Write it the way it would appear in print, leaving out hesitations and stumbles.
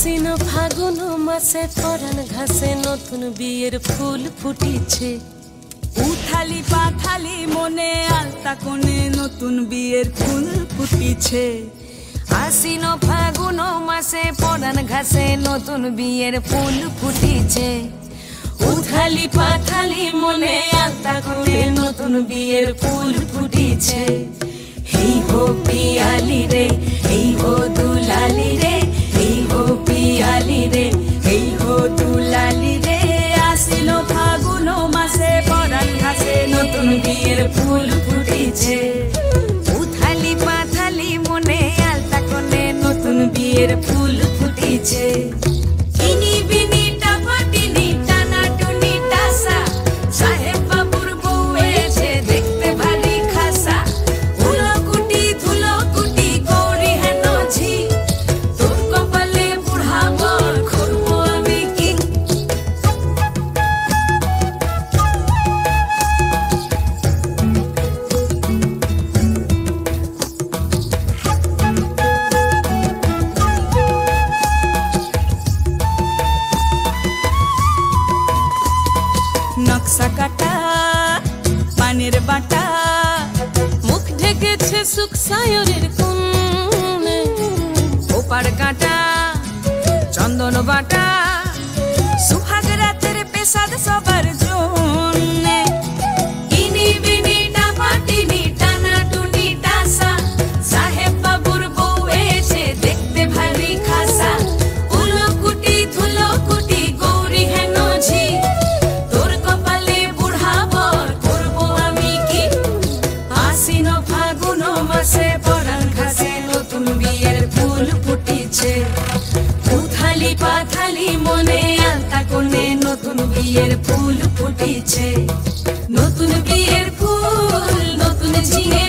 আশ্বিন ফাগুন মাসে পরাণ ঘাসে নতুন বিয়ের ফুল ফুটিছে। উথালি পাথালি মনে আলতা কোণে নতুন বিয়ের ফুল ফুটিছে। আশ্বিন ফাগুন মাসে পরাণ ঘাসে নতুন বিয়ের ফুল ফুটিছে। উথালি পাথালি মনে আলতা কোণে নতুন বিয়ের ফুল ফুটিছে। এই হো পিয়ালি রে, এই হো দুলালি রে, এই হো পিয়ালি রে, এই হো দুলালি রে। আশ্বিন ফাগুন মাসে পরাণ ঘাসে নতুন বিয়ের ফুল ফুটিছে। উথালি পাথালি মনে আলতা কোণে নতুন বিয়ের ফুল ফুটিছে। ইনি বিনি টাপাটিনি টানা টুনি টাসা, সাহেব বাবুর বউ এসে দেখতে ভারী খাসা। ধুলো কুটি গৌরী হেন ঝি, তোর কপালে বুড়া বর করবো আমি কি। নকশা কাটা পানের বাটা, মুখ ঢেকেছে সুখ সায়রের কোণে। ওপার কাটা চন্দন বাটা, সুহাগ রাতের পেশাদ সবার জন্যে। ইনি বিনি টাপাটিনি টানা টুনি টাসা, সাহেব বাবুর বউ এসে দেখতে ভারী খাসা। ধুলো কুটি গৌরী হেন ঝি, তোর কপালে বুড়া বর করবো আমি কি। আশ্বিন ফাগুন মাসে পরাণ ঘাসে নতুন বিয়ের ফুল ফুটিছে। উথালি পাথালি মনে আলতা কোণে নতুন বিয়ের ফুল ফুটিছে। নতুন বিয়ের ফুল নতুন ঝিঙে